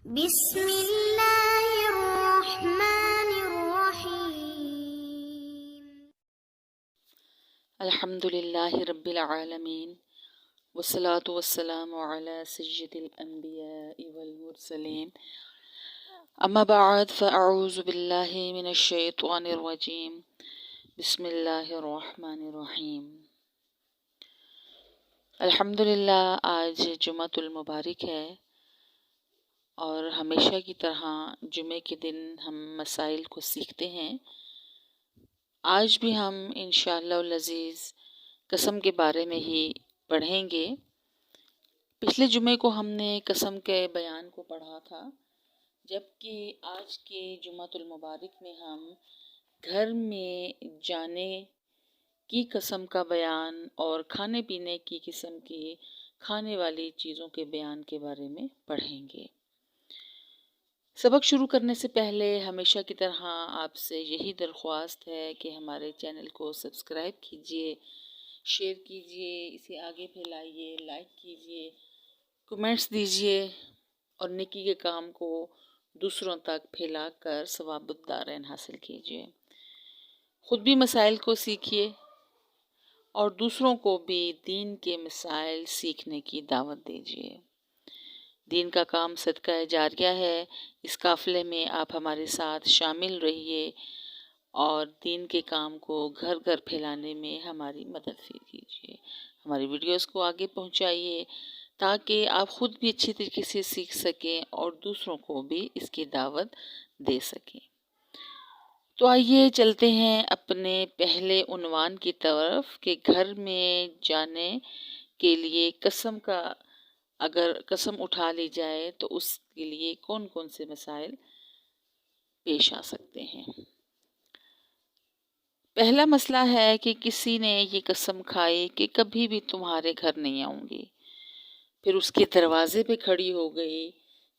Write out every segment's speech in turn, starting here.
بسم اللہ الرحمن الرحیم۔ الحمد للہ رب العالمین والصلاة والسلام علی سید الانبیاء والمرسلین، اما بعد فاعوذ باللہ من الشیطان الرجیم، بسم اللہ الرحمن الرحیم۔ الحمدللہ آج جمعۃ المبارک ہے اور ہمیشہ کی طرح جمعے کے دن ہم مسائل کو سیکھتے ہیں۔ آج بھی ہم انشاءاللہ العزیز قسم کے بارے میں ہی پڑھیں گے۔ پچھلے جمعے کو ہم نے قسم کے بیان کو پڑھا تھا، جبکہ آج کے جمعۃ المبارک میں ہم گھر میں جانے کی قسم کا بیان اور کھانے پینے کی قسم کی کھانے والی چیزوں کے بیان کے بارے میں پڑھیں گے۔ سبق شروع کرنے سے پہلے ہمیشہ کی طرح آپ سے یہی درخواست ہے کہ ہمارے چینل کو سبسکرائب کیجئے، شیئر کیجئے، اسے آگے پھیلائیے، لائک کیجئے، کمنٹس دیجئے اور نیکی کے کام کو دوسروں تک پھیلا کر ثواب الدارین حاصل کیجئے۔ خود بھی مسائل کو سیکھیے اور دوسروں کو بھی دین کے مسائل سیکھنے کی دعوت دیجئے۔ دین کا کام صدقہ جاریہ ہے، اس قافلے میں آپ ہمارے ساتھ شامل رہیے اور دین کے کام کو گھر گھر پھیلانے میں ہماری مدد کیجیے۔ ہماری ویڈیوز کو آگے پہنچائیے تاکہ آپ خود بھی اچھی طریقے سے سیکھ سکیں اور دوسروں کو بھی اس کی دعوت دے سکیں۔ تو آئیے چلتے ہیں اپنے پہلے عنوان کی طرف کہ گھر میں جانے کے لیے قسم کا اگر قسم اٹھا لی جائے تو اس کے لیے کون کون سے مسائل پیش آ سکتے ہیں۔ پہلا مسئلہ ہے کہ کسی نے یہ قسم کھائی کہ کبھی بھی تمہارے گھر نہیں آؤں گی، پھر اس کے دروازے پہ کھڑی ہو گئی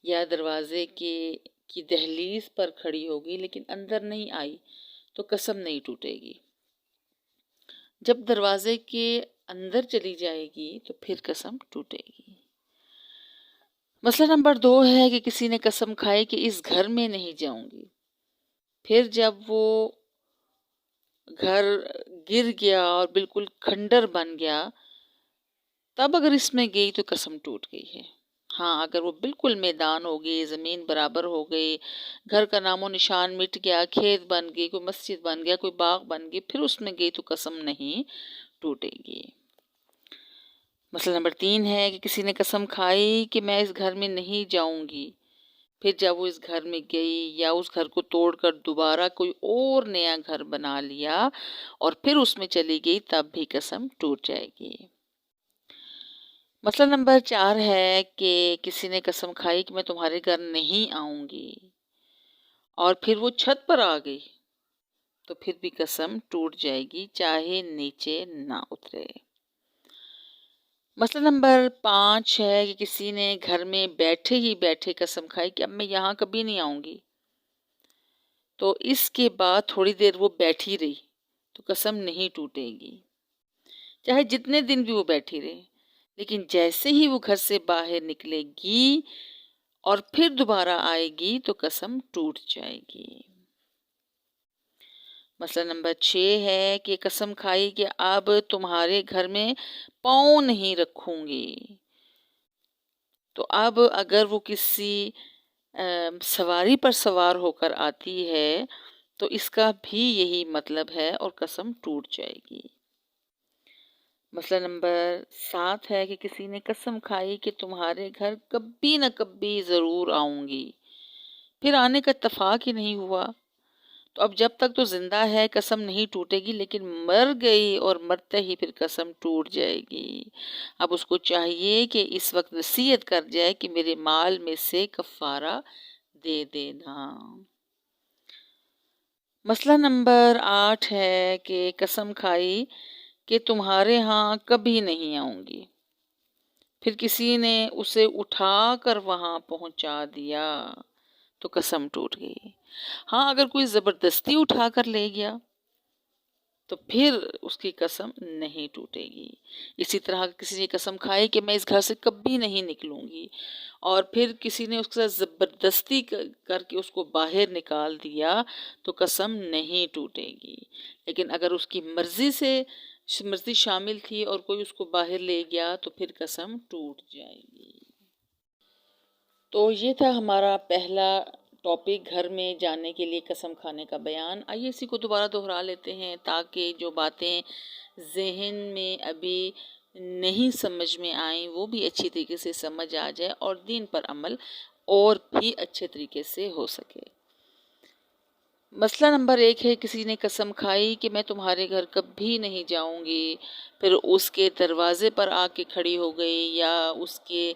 یا دروازے کی دہلیز پر کھڑی ہو گئی لیکن اندر نہیں آئی تو قسم نہیں ٹوٹے گی۔ جب دروازے کے اندر چلی جائے گی تو پھر قسم ٹوٹے گی۔ مسئلہ نمبر 2 ہے کہ کسی نے قسم کھائی کہ اس گھر میں نہیں جاؤں گی، پھر جب وہ گھر گر گیا اور بالکل کھنڈر بن گیا تب اگر اس میں گئی تو قسم ٹوٹ گئی ہے۔ ہاں، اگر وہ بالکل میدان ہو گئی، زمین برابر ہو گئی، گھر کا نام و نشان مٹ گیا، کھیت بن گئی، کوئی مسجد بن گیا، کوئی باغ بن گئی، پھر اس میں گئی تو قسم نہیں ٹوٹے گی۔ مسئلہ نمبر 3 ہے کہ کسی نے قسم کھائی کہ میں اس گھر میں نہیں جاؤں گی، پھر جب وہ اس گھر میں گئی یا اس گھر کو توڑ کر دوبارہ کوئی اور نیا گھر بنا لیا اور پھر اس میں چلی گئی تب بھی قسم ٹوٹ جائے گی۔ مسئلہ نمبر 4 ہے کہ کسی نے قسم کھائی کہ میں تمہارے گھر نہیں آؤں گی اور پھر وہ چھت پر آ گئی تو پھر بھی قسم ٹوٹ جائے گی چاہے نیچے نہ اترے۔ مسئلہ نمبر 5 ہے کہ کسی نے گھر میں بیٹھے ہی بیٹھے قسم کھائی کہ اب میں یہاں کبھی نہیں آؤں گی، تو اس کے بعد تھوڑی دیر وہ بیٹھی رہی تو قسم نہیں ٹوٹے گی، چاہے جتنے دن بھی وہ بیٹھی رہے، لیکن جیسے ہی وہ گھر سے باہر نکلے گی اور پھر دوبارہ آئے گی تو قسم ٹوٹ جائے گی۔ مسئلہ نمبر 6 ہے کہ قسم کھائی کہ اب تمہارے گھر میں پاؤں نہیں رکھوں گی، تو اب اگر وہ کسی سواری پر سوار ہو کر آتی ہے تو اس کا بھی یہی مطلب ہے اور قسم ٹوٹ جائے گی۔ مسئلہ نمبر 7 ہے کہ کسی نے قسم کھائی کہ تمہارے گھر کبھی نہ کبھی ضرور آؤں گی، پھر آنے کا اتفاق ہی نہیں ہوا، تو اب جب تک تو زندہ ہے قسم نہیں ٹوٹے گی، لیکن مر گئی اور مرتے ہی پھر قسم ٹوٹ جائے گی۔ اب اس کو چاہیے کہ اس وقت وصیت کر جائے کہ میرے مال میں سے کفارہ دے دینا۔ مسئلہ نمبر 8 ہے کہ قسم کھائی کہ تمہارے ہاں کبھی نہیں آؤں گی، پھر کسی نے اسے اٹھا کر وہاں پہنچا دیا تو قسم ٹوٹ گئی۔ ہاں، اگر کوئی زبردستی اٹھا کر لے گیا تو پھر اس کی قسم نہیں ٹوٹے گی۔ اسی طرح کسی نے قسم کھائی کہ میں اس گھر سے کبھی نہیں نکلوں گی، اور پھر کسی نے اس کے ساتھ زبردستی کر کے اس کو باہر نکال دیا تو قسم نہیں ٹوٹے گی۔ لیکن اگر اس کی مرضی شامل تھی اور کوئی اس کو باہر لے گیا تو پھر قسم ٹوٹ جائے گی۔ تو یہ تھا ہمارا پہلا ٹاپک، گھر میں جانے کے لیے قسم کھانے کا بیان۔ آئیے اسی کو دوبارہ دہرا لیتے ہیں تاکہ جو باتیں ذہن میں ابھی نہیں سمجھ میں آئیں وہ بھی اچھی طریقے سے سمجھ آ جائے اور دین پر عمل اور بھی اچھے طریقے سے ہو سکے۔ مسئلہ نمبر 1 ہے، کسی نے قسم کھائی کہ میں تمہارے گھر کبھی نہیں جاؤں گی، پھر اس کے دروازے پر آ کے کھڑی ہو گئی یا اس کے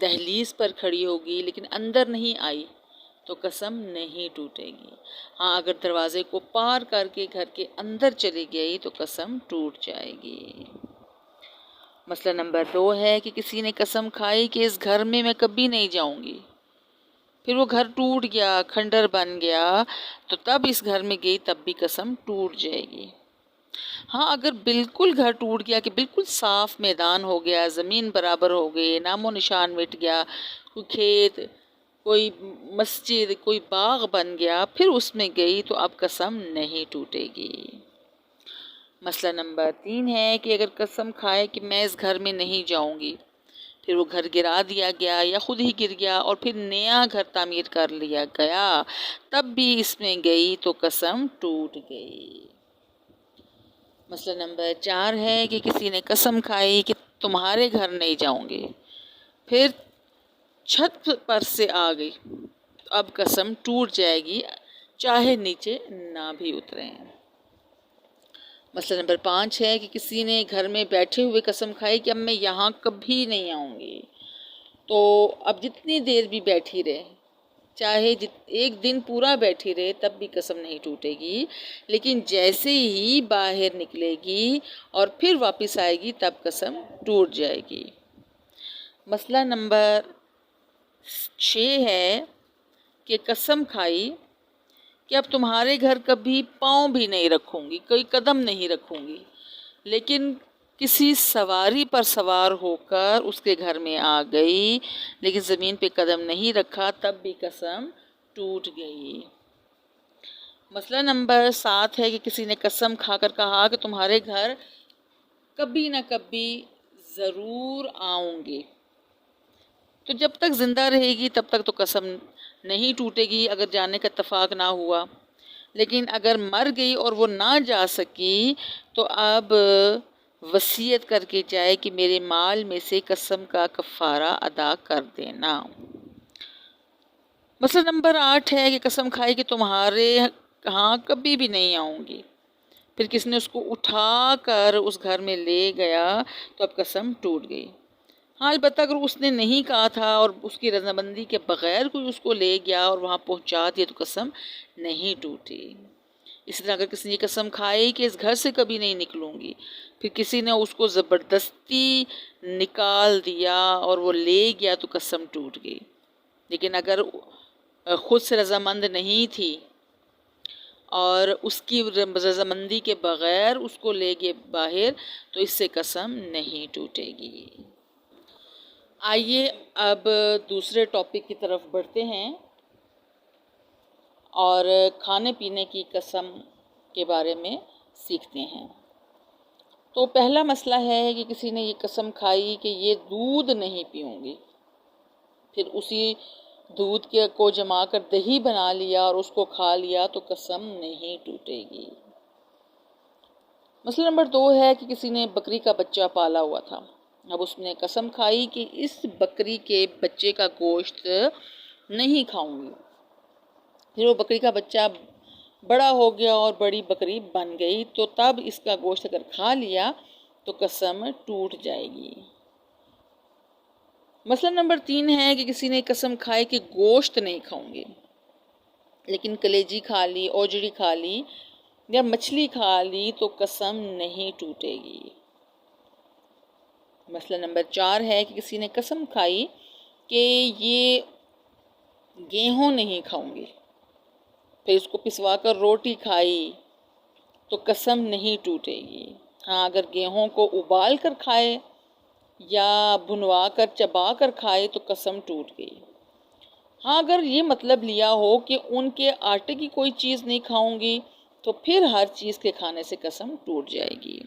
دہلیز پر کھڑی ہوگی لیکن اندر نہیں آئی تو قسم نہیں ٹوٹے گی۔ ہاں، اگر دروازے کو پار کر کے گھر کے اندر چلی گئی تو قسم ٹوٹ جائے گی۔ مسئلہ نمبر 2 ہے کہ کسی نے قسم کھائی کہ اس گھر میں کبھی نہیں جاؤں گی، پھر وہ گھر ٹوٹ گیا، کھنڈر بن گیا، تو تب اس گھر میں گئی تب بھی قسم ٹوٹ جائے گی۔ ہاں، اگر بالکل گھر ٹوٹ گیا کہ بالکل صاف میدان ہو گیا، زمین برابر ہو گئی، نام و نشان مٹ گیا، کوئی کھیت، کوئی مسجد، کوئی باغ بن گیا، پھر اس میں گئی تو اب قسم نہیں ٹوٹے گی۔ مسئلہ نمبر 3 ہے کہ اگر قسم کھائے کہ میں اس گھر میں نہیں جاؤں گی، پھر وہ گھر گرا دیا گیا یا خود ہی گر گیا اور پھر نیا گھر تعمیر کر لیا گیا، تب بھی اس میں گئی تو قسم ٹوٹ گئی۔ مسئلہ نمبر 4 ہے کہ کسی نے قسم کھائی کہ تمہارے گھر نہیں جاؤں گے، پھر چھت پر سے آ گئی، تو اب قسم ٹوٹ جائے گی چاہے نیچے نہ بھی اتریں۔ مسئلہ نمبر 5 ہے کہ کسی نے گھر میں بیٹھے ہوئے قسم کھائی کہ اب میں یہاں کبھی نہیں آؤں گی، تو اب جتنی دیر بھی بیٹھی رہے، چاہے ایک دن پورا بیٹھی رہے، تب بھی قسم نہیں ٹوٹے گی، لیکن جیسے ہی باہر نکلے گی اور پھر واپس آئے گی تب قسم ٹوٹ جائے گی۔ مسئلہ نمبر 6 ہے کہ قسم کھائی کہ اب تمہارے گھر کبھی پاؤں بھی نہیں رکھوں گی، کوئی قدم نہیں رکھوں گی، لیکن کسی سواری پر سوار ہو کر اس کے گھر میں آ گئی لیکن زمین پہ قدم نہیں رکھا، تب بھی قسم ٹوٹ گئی۔ مسئلہ نمبر 7 ہے کہ کسی نے قسم کھا کر کہا کہ تمہارے گھر کبھی نہ کبھی ضرور آؤں گی، تو جب تک زندہ رہے گی تب تک تو قسم نہیں ٹوٹے گی اگر جانے کا اتفاق نہ ہوا، لیکن اگر مر گئی اور وہ نہ جا سکی تو اب وصیت کر کے جائے کہ میرے مال میں سے قسم کا کفارہ ادا کر دینا۔ مسئلہ نمبر 8 ہے کہ قسم کھائی کہ تمہارے ہاں کبھی بھی نہیں آؤں گی، پھر کس نے اس کو اٹھا کر اس گھر میں لے گیا تو اب قسم ٹوٹ گئی۔ ہاں، البتہ اگر اس نے نہیں کہا تھا اور اس کی رضامندی کے بغیر کوئی اس کو لے گیا اور وہاں پہنچا دیا تو قسم نہیں ٹوٹی۔ اسی طرح اگر کسی نے قسم کھائی کہ اس گھر سے کبھی نہیں نکلوں گی، پھر کسی نے اس کو زبردستی نکال دیا اور وہ لے گیا تو قسم ٹوٹ گئی، لیکن اگر خود سے رضامند نہیں تھی اور اس کی رضامندی کے بغیر اس کو لے گئے باہر تو اس سے قسم نہیں ٹوٹے گی۔ آئیے اب دوسرے ٹاپک کی طرف بڑھتے ہیں اور کھانے پینے کی قسم کے بارے میں سیکھتے ہیں۔ تو پہلا مسئلہ ہے کہ کسی نے یہ قسم کھائی کہ یہ دودھ نہیں پیوں گی، پھر اسی دودھ کو جما کر دہی بنا لیا اور اس کو کھا لیا تو قسم نہیں ٹوٹے گی۔ مسئلہ نمبر 2 ہے کہ کسی نے بکری کا بچہ پالا ہوا تھا، اب اس نے قسم کھائی کہ اس بکری کے بچے کا گوشت نہیں کھاؤں گی، پھر وہ بکری کا بچہ بڑا ہو گیا اور بڑی بکری بن گئی تو تب اس کا گوشت اگر کھا لیا تو قسم ٹوٹ جائے گی۔ مسئلہ نمبر 3 ہے کہ کسی نے قسم کھائی کہ گوشت نہیں کھاؤں گی، لیکن کلیجی کھا لی، اوجڑی کھا لی یا مچھلی کھا لی تو قسم نہیں ٹوٹے گی۔ مسئلہ نمبر 4 ہے کہ کسی نے قسم کھائی کہ یہ گیہوں نہیں کھاؤں گی، پھر اس کو پسوا کر روٹی کھائی تو قسم نہیں ٹوٹے گی۔ ہاں اگر گیہوں کو ابال کر کھائے یا بھنوا کر چبا کر کھائے تو قسم ٹوٹ گئی۔ ہاں اگر یہ مطلب لیا ہو کہ ان کے آٹے کی کوئی چیز نہیں کھاؤں گی تو پھر ہر چیز کے کھانے سے قسم ٹوٹ جائے گی۔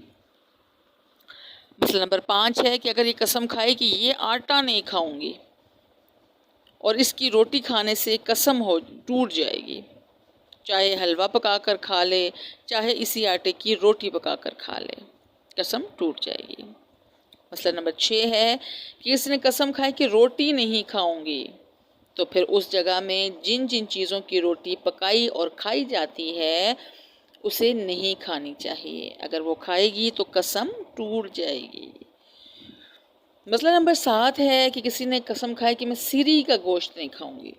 مسئلہ نمبر 5 ہے کہ اگر یہ قسم کھائے کہ یہ آٹا نہیں کھاؤں گی اور اس کی روٹی کھانے سے قسم ٹوٹ جائے گی، چاہے حلوہ پکا کر کھا لے چاہے اسی آٹے کی روٹی پکا کر کھا لے، قسم ٹوٹ جائے گی۔ مسئلہ نمبر 6 ہے کہ اس نے قسم کھائی کہ روٹی نہیں کھاؤں گی تو پھر اس جگہ میں جن جن چیزوں کی روٹی پکائی اور کھائی جاتی ہے اسے نہیں کھانی چاہیے، اگر وہ کھائے گی تو قسم ٹوٹ جائے گی۔ مسئلہ نمبر 7 ہے کہ کسی نے قسم کھائی کہ میں سری کا گوشت نہیں کھاؤں گی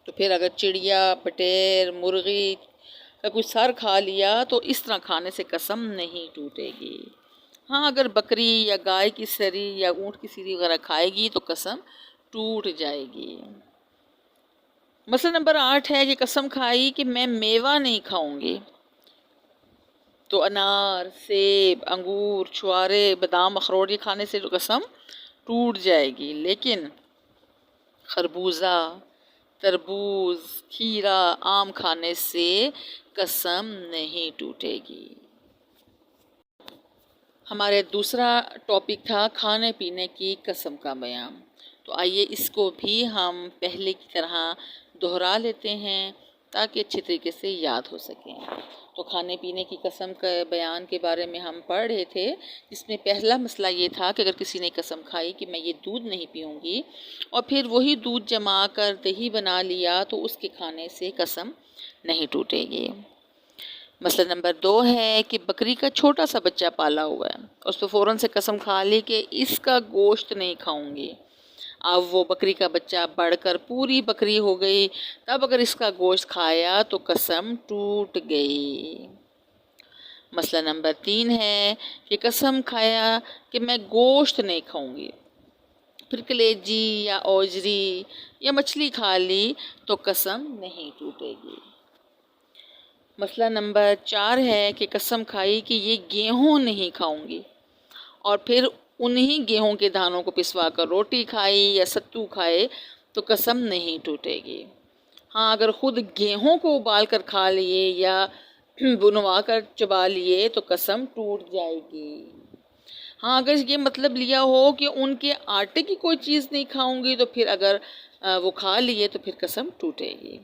تو پھر اگر چڑیا، بٹیر، مرغی کا کوئی سر کھا لیا تو اس طرح کھانے سے قسم نہیں ٹوٹے گی۔ ہاں اگر بکری یا گائے کی سری یا اونٹ کی سری وغیرہ کھائے گی تو قسم ٹوٹ جائے گی۔ مسئلہ نمبر 8 ہے کہ قسم کھائی کہ میں میوہ نہیں کھاؤں گی تو انار، سیب، انگور، چھوارے، بادام، اخروٹ یہ کھانے سے قسم ٹوٹ جائے گی، لیکن خربوزہ، تربوز، کھیرا، آم کھانے سے قسم نہیں ٹوٹے گی۔ ہمارے دوسرا ٹاپک تھا کھانے پینے کی قسم کا بیان، تو آئیے اس کو بھی ہم پہلے کی طرح دہرا لیتے ہیں تاکہ اچھے طریقے سے یاد ہو سکیں۔ تو کھانے پینے کی قسم کے بیان کے بارے میں ہم پڑھ رہے تھے، جس میں پہلا مسئلہ یہ تھا کہ اگر کسی نے قسم کھائی کہ میں یہ دودھ نہیں پیوں گی اور پھر وہی دودھ جما کر دہی بنا لیا تو اس کے کھانے سے قسم نہیں ٹوٹے گی۔ مسئلہ نمبر 2 ہے کہ بکری کا چھوٹا سا بچہ پالا ہوا ہے، اس پہ فوراً سے قسم کھا لی کہ اس کا گوشت نہیں کھاؤں گی، اب وہ بکری کا بچہ بڑھ کر پوری بکری ہو گئی، تب اگر اس کا گوشت کھایا تو قسم ٹوٹ گئی۔ مسئلہ نمبر 3 ہے کہ قسم کھایا کہ میں گوشت نہیں کھاؤں گی، پھر کلیجی یا اوجری یا مچھلی کھا لی تو قسم نہیں ٹوٹے گی۔ مسئلہ نمبر 4 ہے کہ قسم کھائی کہ یہ گیہوں نہیں کھاؤں گی اور پھر انہی گیہوں کے دانوں کو پسوا کر روٹی کھائی یا ستو کھائے تو قسم نہیں ٹوٹے گی۔ ہاں اگر خود گیہوں کو ابال کر کھا لیے یا بنوا کر چبا لیے تو قسم ٹوٹ جائے گی۔ ہاں اگر یہ مطلب لیا ہو کہ ان کے آٹے کی کوئی چیز نہیں کھاؤں گی تو پھر اگر وہ کھا لیے تو پھر قسم ٹوٹے گی۔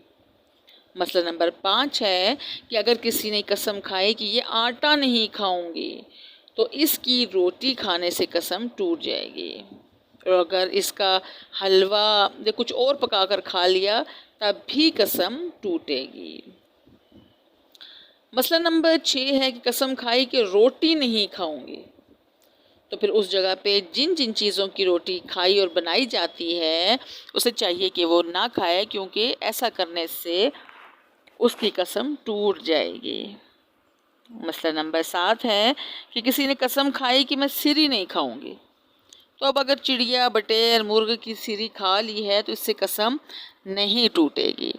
مسئلہ نمبر 5 ہے کہ اگر کسی نے قسم کھائی کہ یہ آٹا نہیں کھاؤں گی تو اس کی روٹی کھانے سے قسم ٹوٹ جائے گی، اور اگر اس کا حلوہ یا کچھ اور پکا کر کھا لیا تب بھی قسم ٹوٹے گی۔ مسئلہ نمبر 6 ہے کہ قسم کھائی کہ روٹی نہیں کھاؤں گی تو پھر اس جگہ پہ جن جن چیزوں کی روٹی کھائی اور بنائی جاتی ہے اسے چاہیے کہ وہ نہ کھائے، کیونکہ ایسا کرنے سے اس کی قسم ٹوٹ جائے گی۔ مسئلہ نمبر 7 ہے کہ کسی نے قسم کھائی کہ میں سری نہیں کھاؤں گی تو اب اگر چڑیا، بٹیر، مرغ کی سری کھا لی ہے تو اس سے قسم نہیں ٹوٹے گی۔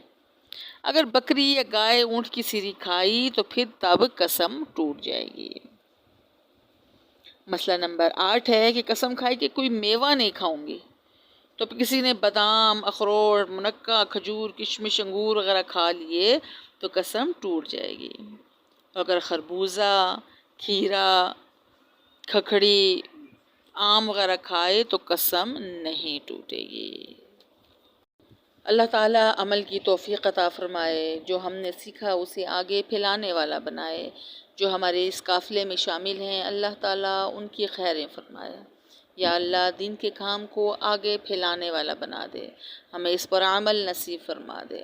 اگر بکری یا گائے، اونٹ کی سری کھائی تو پھر تب قسم ٹوٹ جائے گی۔ مسئلہ نمبر 8 ہے کہ قسم کھائی کہ کوئی میوہ نہیں کھاؤں گی تو کسی نے بادام، اخروٹ، منقع، کھجور، کشمش، انگور وغیرہ کھا لیے تو قسم ٹوٹ جائے گی۔ اگر خربوزہ، کھیرا، کھکڑی، آم وغیرہ کھائے تو قسم نہیں ٹوٹے گی۔ اللہ تعالیٰ عمل کی توفیق عطا فرمائے، جو ہم نے سیکھا اسے آگے پھیلانے والا بنائے، جو ہمارے اس قافلے میں شامل ہیں اللہ تعالیٰ ان کی خیریں فرمائے۔ یا اللہ دین کے کام کو آگے پھیلانے والا بنا دے، ہمیں اس پر عمل نصیب فرما دے۔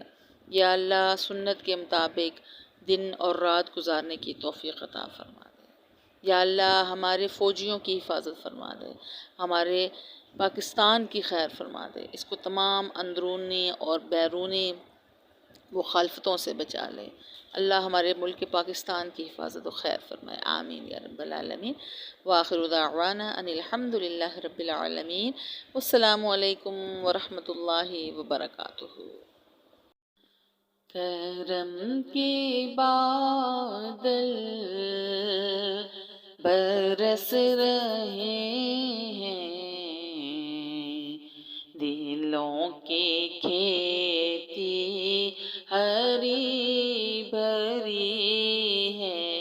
یا اللہ سنت کے مطابق دن اور رات گزارنے کی توفیق عطا فرما دے۔ یا اللہ ہمارے فوجیوں کی حفاظت فرما دے، ہمارے پاکستان کی خیر فرما دے، اس کو تمام اندرونی اور بیرونی مخالفتوں سے بچا لے۔ اللہ ہمارے ملک پاکستان کی حفاظت و خیر فرمائے، آمین یا رب العالمین۔ وآخر دعوانا ان الحمد للہ رب العالمین۔ والسلام علیکم ورحمۃ اللہ وبرکاتہ۔ کرم کے بادل برس رہے ہیں، دلوں کی کھیتی ہری بھری ہے،